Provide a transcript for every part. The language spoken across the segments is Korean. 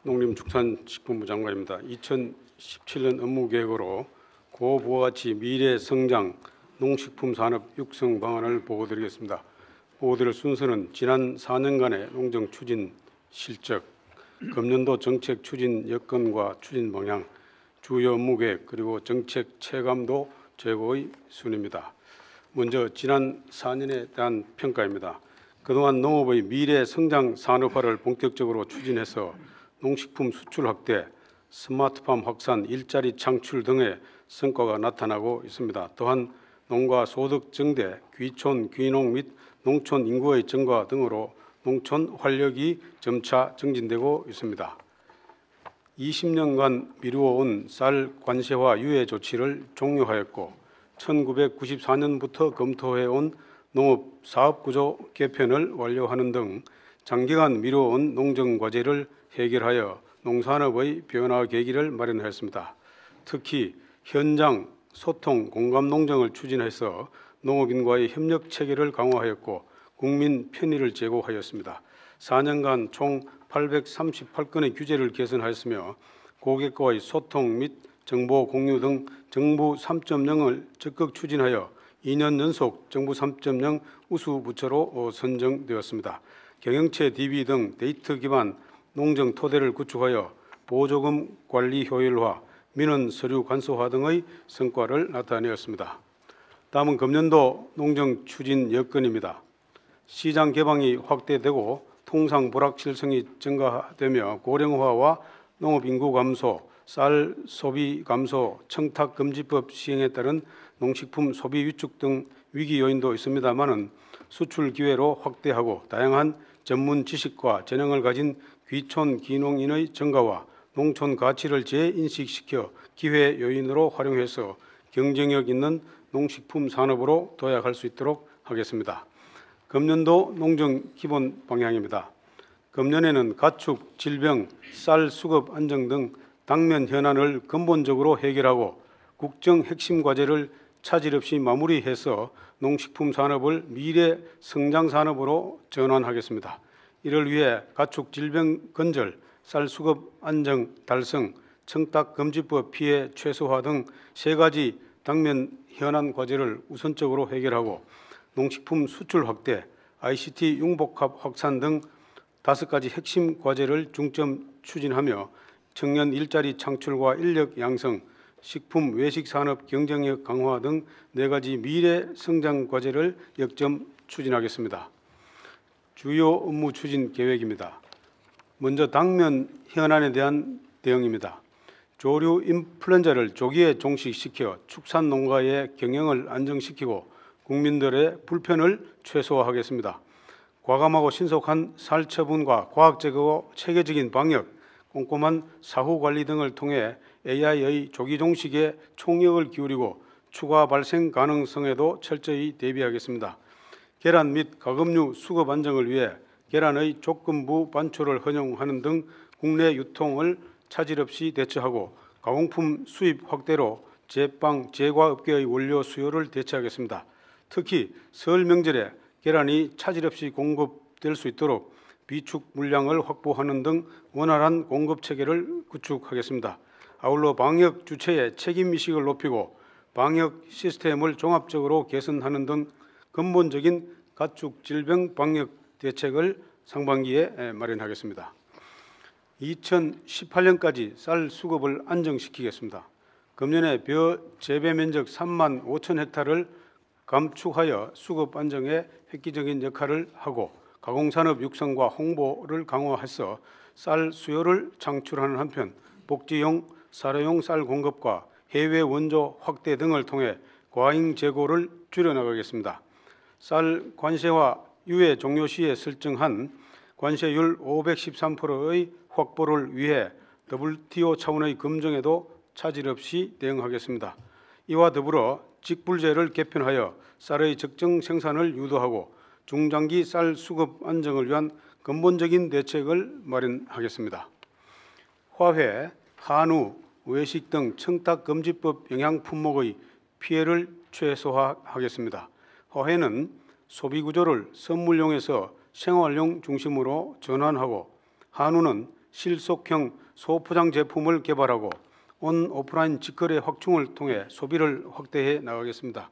농림축산식품부 장관입니다. 2017년 업무계획으로 고부가가치 미래성장 농식품산업 육성 방안을 보고드리겠습니다. 보고드릴 순서는 지난 4년간의 농정 추진 실적, 금년도 정책 추진 여건과 추진 방향, 주요 업무계획 그리고 정책 체감도 제고의 순입니다. 먼저 지난 4년에 대한 평가입니다. 그동안 농업의 미래 성장 산업화를 본격적으로 추진해서 농식품 수출 확대, 스마트팜 확산, 일자리 창출 등의 성과가 나타나고 있습니다. 또한 농가 소득 증대, 귀촌, 귀농 및 농촌 인구의 증가 등으로 농촌 활력이 점차 증진되고 있습니다. 20년간 미루어온 쌀 관세화 유예 조치를 종료하였고 1994년부터 검토해온 농업 사업구조 개편을 완료하는 등 장기간 미뤄온 농정과제를 해결하여 농산업의 변화 계기를 마련하였습니다. 특히 현장 소통 공감 농정을 추진해서 농업인과의 협력 체계를 강화하였고 국민 편의를 제고하였습니다. 4년간 총 838건의 규제를 개선하였으며 고객과의 소통 및 정보 공유 등 정부 3.0을 적극 추진하여 2년 연속 정부 3.0 우수 부처로 선정되었습니다. 경영체 DB 등 데이터 기반 농정 토대를 구축하여 보조금 관리 효율화, 민원 서류 간소화 등의 성과를 나타내었습니다. 다음은 금년도 농정 추진 여건입니다. 시장 개방이 확대되고 통상 불확실성이 증가되며 고령화와 농업인구 감소, 쌀 소비 감소, 청탁금지법 시행에 따른 농식품 소비 위축 등 위기 요인도 있습니다마는 수출 기회로 확대하고 다양한 전문 지식과 재능을 가진 귀촌 귀농인의 증가와 농촌 가치를 재인식시켜 기회 요인으로 활용해서 경쟁력 있는 농식품 산업으로 도약할 수 있도록 하겠습니다. 금년도 농정 기본 방향입니다. 금년에는 가축, 질병, 쌀 수급 안정 등 당면 현안을 근본적으로 해결하고 국정 핵심 과제를 차질 없이 마무리해서 농식품 산업을 미래 성장 산업으로 전환하겠습니다. 이를 위해 가축 질병 근절, 쌀 수급 안정 달성, 청탁금지법 피해 최소화 등 3가지 당면 현안 과제를 우선적으로 해결하고 농식품 수출 확대, ICT 융복합 확산 등 5가지 핵심 과제를 중점 추진하며 청년 일자리 창출과 인력 양성, 식품 외식 산업 경쟁력 강화 등 4가지 미래 성장 과제를 역점 추진하겠습니다. 주요 업무 추진 계획입니다. 먼저 당면 현안에 대한 대응입니다. 조류 인플루엔자를 조기에 종식시켜 축산 농가의 경영을 안정시키고 국민들의 불편을 최소화하겠습니다. 과감하고 신속한 살 처분과 과학 제거, 체계적인 방역, 꼼꼼한 사후 관리 등을 통해 AI의 조기 종식에 총력을 기울이고 추가 발생 가능성에도 철저히 대비하겠습니다. 계란 및 가금류 수급 안정을 위해 계란의 조건부 반출을 허용하는 등 국내 유통을 차질 없이 대처하고 가공품 수입 확대로 제빵, 제과업계의 원료 수요를 대체하겠습니다. 특히 설 명절에 계란이 차질 없이 공급될 수 있도록 비축 물량을 확보하는 등 원활한 공급 체계를 구축하겠습니다. 아울러 방역 주체의 책임의식을 높이고 방역 시스템을 종합적으로 개선하는 등 근본적인 가축 질병 방역 대책을 상반기에 마련하겠습니다. 2018년까지 쌀 수급을 안정시키겠습니다. 금년에 벼 재배 면적 3만 5천 헥타를 감축하여 수급 안정에 획기적인 역할을 하고 가공산업 육성과 홍보를 강화해서 쌀 수요를 창출하는 한편 복지용, 사료용 쌀 공급과 해외 원조 확대 등을 통해 과잉 재고를 줄여나가겠습니다. 쌀 관세화 유예 종료 시에 설정한 관세율 513%의 확보를 위해 WTO 차원의 검증에도 차질 없이 대응하겠습니다. 이와 더불어 직불제를 개편하여 쌀의 적정 생산을 유도하고 중장기 쌀 수급 안정을 위한 근본적인 대책을 마련하겠습니다. 화훼, 한우, 외식 등 청탁금지법 영향 품목의 피해를 최소화하겠습니다. 화훼는 소비구조를 선물용에서 생활용 중심으로 전환하고 한우는 실속형 소포장 제품을 개발하고 온 오프라인 직거래 확충을 통해 소비를 확대해 나가겠습니다.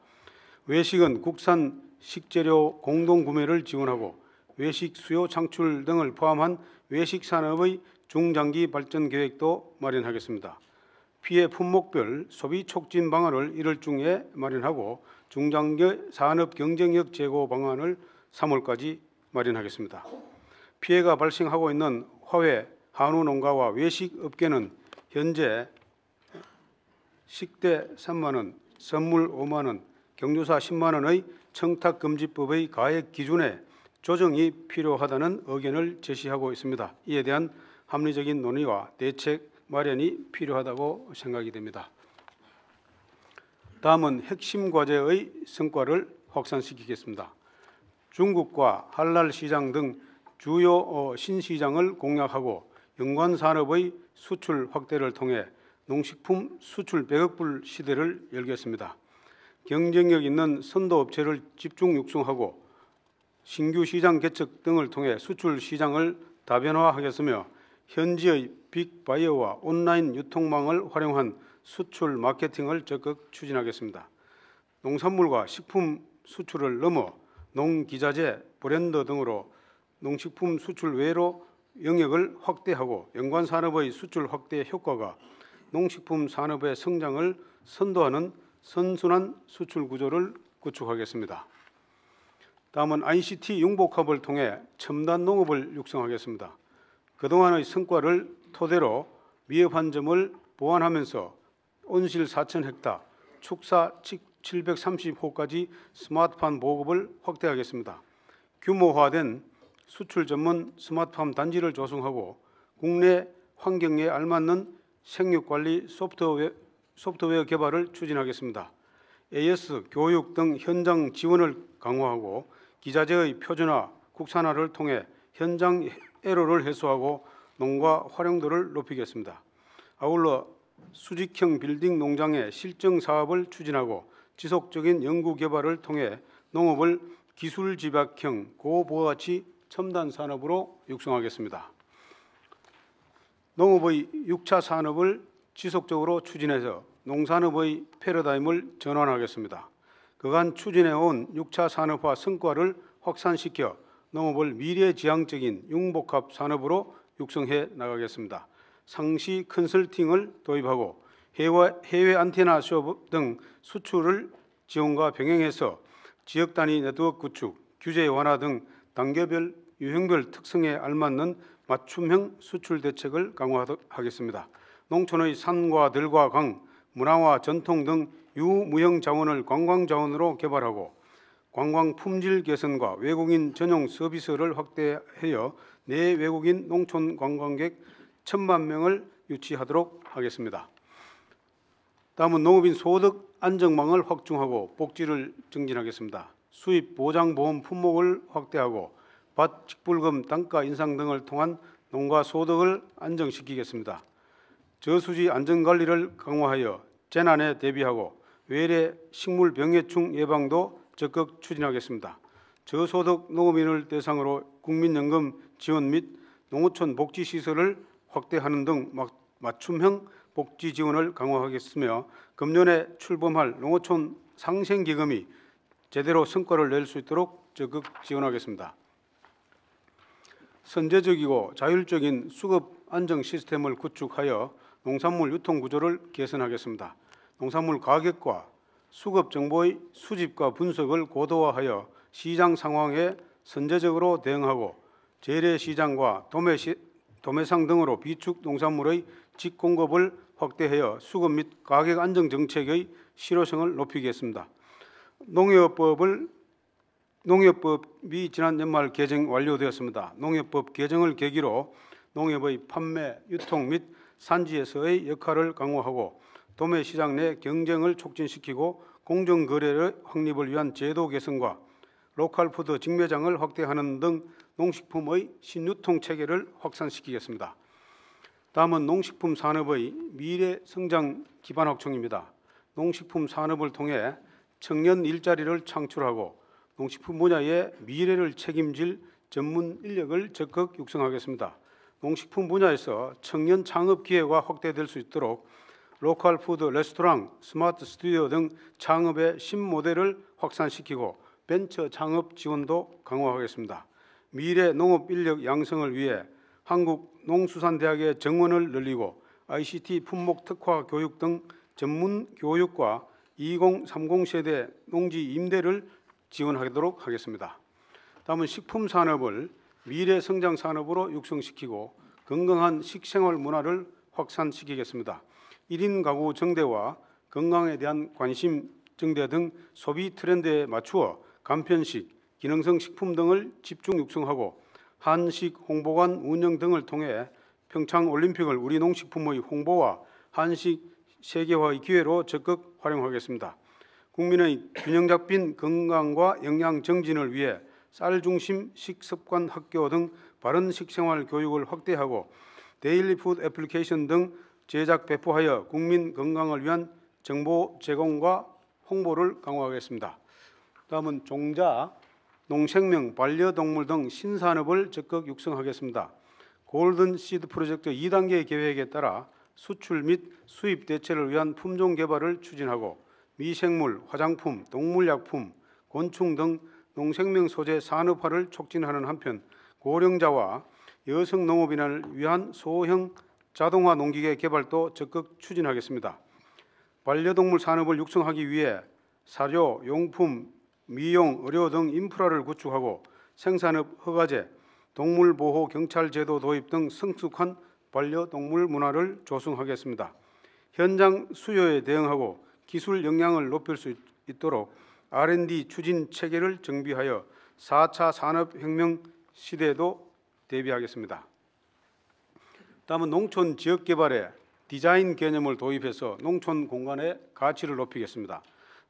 외식은 국산 식재료 공동 구매를 지원하고 외식 수요 창출 등을 포함한 외식 산업의 중장기 발전 계획도 마련하겠습니다. 피해 품목별 소비 촉진 방안을 1월 중에 마련하고 중장기 산업 경쟁력 제고 방안을 3월까지 마련하겠습니다. 피해가 발생하고 있는 화훼, 한우 농가와 외식 업계는 현재 식대 3만 원, 선물 5만 원, 경조사 10만 원의 청탁금지법의 가액 기준에 조정이 필요하다는 의견을 제시하고 있습니다. 이에 대한 합리적인 논의와 대책 마련이 필요하다고 생각이 됩니다. 다음은 핵심 과제의 성과를 확산시키겠습니다. 중국과 할랄 시장 등 주요 신시장을 공략하고 연관 산업의 수출 확대를 통해 농식품 수출 100억 불 시대를 열겠습니다. 경쟁력 있는 선도 업체를 집중 육성하고 신규 시장 개척 등을 통해 수출 시장을 다변화하겠으며 현지의 빅바이어와 온라인 유통망을 활용한 수출 마케팅을 적극 추진하겠습니다. 농산물과 식품 수출을 넘어 농기자재, 브랜드 등으로 농식품 수출 외로 영역을 확대하고 연관 산업의 수출 확대 효과가 농식품 산업의 성장을 선도하는 선순환 수출 구조를 구축하겠습니다. 다음은 ICT 융복합을 통해 첨단 농업을 육성하겠습니다. 그동안의 성과를 토대로 미흡한 점을 보완하면서 온실 4,000헥타, 축사 730호까지 스마트팜 보급을 확대하겠습니다. 규모화된 수출 전문 스마트팜 단지를 조성하고 국내 환경에 알맞는 생육관리 소프트웨어 개발을 추진하겠습니다. AS, 교육 등 현장 지원을 강화하고 기자재의 표준화, 국산화를 통해 현장 에러를 해소하고 농가 활용도를 높이겠습니다. 아울러 수직형 빌딩 농장의 실증 사업을 추진하고 지속적인 연구 개발을 통해 농업을 기술 집약형 고부가치 첨단 산업으로 육성하겠습니다. 농업의 6차 산업을 지속적으로 추진해서 농산업의 패러다임을 전환하겠습니다. 그간 추진해온 6차 산업화 성과를 확산시켜 농업을 미래지향적인 융복합 산업으로 육성해 나가겠습니다. 상시 컨설팅을 도입하고 해외 안테나 수업 등 수출을 지원과 병행해서 지역 단위 네트워크 구축, 규제 완화 등 단계별 유형별 특성에 알맞는 맞춤형 수출 대책을 강화하겠습니다. 농촌의 산과 들과 강, 문화와 전통 등 유무형 자원을 관광 자원으로 개발하고 관광 품질 개선과 외국인 전용 서비스를 확대하여 내 외국인 농촌 관광객 1,000만 명을 유치하도록 하겠습니다. 다음은 농업인 소득 안정망을 확충하고 복지를 증진하겠습니다. 수입 보장보험 품목을 확대하고 밭 직불금 단가 인상 등을 통한 농가 소득을 안정시키겠습니다. 저수지 안전관리를 강화하여 재난에 대비하고 외래 식물 병해충 예방도 적극 추진하겠습니다. 저소득 농업인을 대상으로 국민연금 지원 및 농어촌 복지시설을 확대하는 등 맞춤형 복지 지원을 강화하겠으며 금년에 출범할 농어촌 상생기금이 제대로 성과를 낼 수 있도록 적극 지원하겠습니다. 선제적이고 자율적인 수급 안정 시스템을 구축하여 농산물 유통 구조를 개선하겠습니다. 농산물 가격과 수급 정보의 수집과 분석을 고도화하여 시장 상황에 선제적으로 대응하고 재래시장과 도매상 등으로 비축 농산물의 직공급을 확대하여 수급 및 가격 안정 정책의 실효성을 높이겠습니다. 농협법이 지난 연말 개정 완료되었습니다. 농협법 개정을 계기로 농협의 판매, 유통 및 산지에서의 역할을 강화하고 도매시장 내 경쟁을 촉진시키고 공정거래의 확립을 위한 제도 개선과 로컬푸드 직매장을 확대하는 등 농식품의 신유통 체계를 확산시키겠습니다. 다음은 농식품 산업의 미래 성장 기반 확충입니다. 농식품 산업을 통해 청년 일자리를 창출하고 농식품 분야의 미래를 책임질 전문 인력을 적극 육성하겠습니다. 농식품 분야에서 청년 창업 기회가 확대될 수 있도록 로컬 푸드 레스토랑, 스마트 스튜디오 등 창업의 신모델을 확산시키고 벤처 창업 지원도 강화하겠습니다. 미래 농업 인력 양성을 위해 한국농수산대학의 정원을 늘리고 ICT 품목 특화 교육 등 전문 교육과 2030 세대 농지 임대를 지원하도록 하겠습니다. 다음은 식품 산업을 미래 성장 산업으로 육성시키고 건강한 식생활 문화를 확산시키겠습니다. 1인 가구 증대와 건강에 대한 관심 증대 등 소비 트렌드에 맞추어 간편식, 기능성 식품 등을 집중 육성하고 한식 홍보관 운영 등을 통해 평창 올림픽을 우리 농식품의 홍보와 한식 세계화의 기회로 적극 활용하겠습니다. 국민의 균형 잡힌 건강과 영양 정진을 위해 쌀 중심 식습관 학교 등 바른 식생활 교육을 확대하고 데일리 푸드 애플리케이션 등 제작 배포하여 국민 건강을 위한 정보 제공과 홍보를 강화하겠습니다. 다음은 종자, 농생명, 반려동물 등 신산업을 적극 육성하겠습니다. 골든 시드 프로젝트 2단계 계획에 따라 수출 및 수입 대체를 위한 품종 개발을 추진하고 미생물, 화장품, 동물약품, 곤충 등 농생명 소재 산업화를 촉진하는 한편 고령자와 여성 농업인을 위한 소형 자동화 농기계 개발도 적극 추진하겠습니다. 반려동물 산업을 육성하기 위해 사료, 용품, 미용, 의료 등 인프라를 구축하고 생산업 허가제, 동물보호 경찰 제도 도입 등 성숙한 반려동물 문화를 조성하겠습니다. 현장 수요에 대응하고 기술 역량을 높일 수 있도록 R&D 추진 체계를 정비하여 4차 산업혁명 시대에도 대비하겠습니다. 다음은 농촌 지역개발에 디자인 개념을 도입해서 농촌 공간의 가치를 높이겠습니다.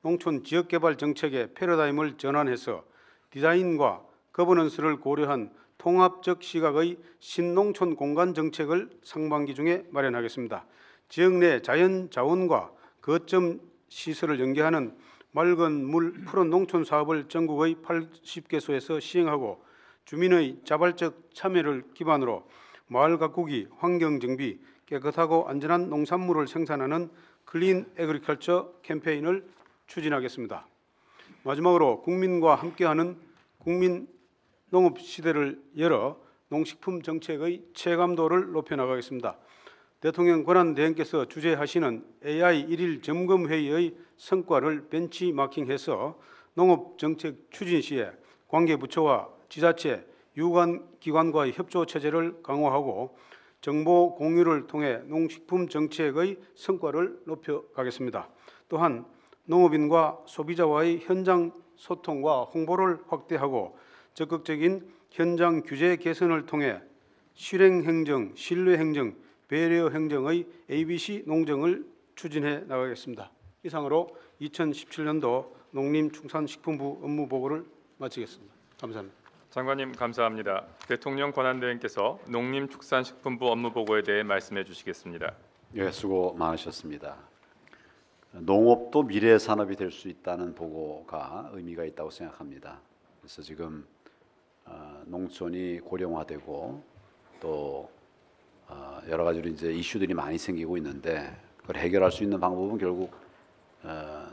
농촌 지역개발 정책의 패러다임을 전환해서 디자인과 거버넌스를 고려한 통합적 시각의 신농촌 공간 정책을 상반기 중에 마련하겠습니다. 지역 내 자연 자원과 거점 시설을 연계하는 맑은 물 푸른 농촌 사업을 전국의 80개소에서 시행하고 주민의 자발적 참여를 기반으로 마을 가꾸기, 환경 정비, 깨끗하고 안전한 농산물을 생산하는 클린 애그리컬처 캠페인을 추진하겠습니다. 마지막으로 국민과 함께하는 국민 농업 시대를 열어 농식품 정책의 체감도를 높여나가겠습니다. 대통령 권한대행께서 주재하시는 AI 1일 점검회의의 성과를 벤치마킹해서 농업정책 추진 시에 관계부처와 지자체, 유관기관과의 협조체제를 강화하고 정보 공유를 통해 농식품 정책의 성과를 높여가겠습니다. 또한 농업인과 소비자와의 현장 소통과 홍보를 확대하고 적극적인 현장 규제 개선을 통해 실행행정, 신뢰행정, 배려행정의 ABC 농정을 추진해 나가겠습니다. 이상으로 2017년도 농림축산식품부 업무보고를 마치겠습니다. 감사합니다. 장관님 감사합니다. 대통령 권한대행께서 농림축산식품부 업무보고에 대해 말씀해 주시겠습니다. 예, 수고 많으셨습니다. 농업도 미래 산업이 될 수 있다는 보고가 의미가 있다고 생각합니다. 그래서 지금 농촌이 고령화되고 또 여러 가지로 이제 이슈들이 많이 생기고 있는데 그걸 해결할 수 있는 방법은 결국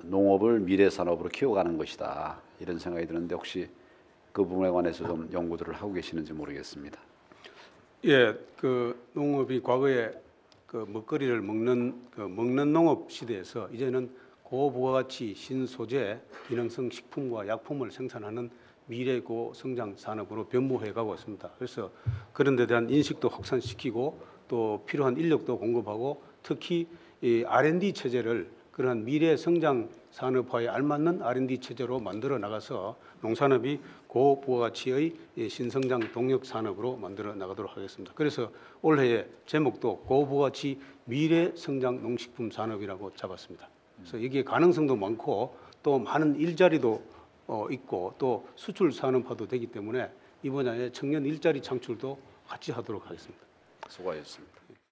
농업을 미래 산업으로 키워가는 것이다. 이런 생각이 드는데 혹시 그 부분에 관해서 좀 연구들을 하고 계시는지 모르겠습니다. 예, 그 농업이 과거에 그 먹거리를 먹는 농업 시대에서 이제는 고부가가치 신소재 기능성 식품과 약품을 생산하는 미래 고성장 산업으로 변모해 가고 있습니다. 그래서 그런 데 대한 인식도 확산시키고 또 필요한 인력도 공급하고 특히 이 R&D 체제를 그러한 미래 성장 산업화에 알맞는 R&D 체제로 만들어 나가서 농산업이 고부가가치의 신성장 동력 산업으로 만들어 나가도록 하겠습니다. 그래서 올해의 제목도 고부가가치 미래 성장 농식품 산업이라고 잡았습니다. 그래서 여기에 가능성도 많고 또 많은 일자리도 있고 또 수출 산업화도 되기 때문에 이 분야에 청년 일자리 창출도 같이 하도록 하겠습니다. 수고하셨습니다.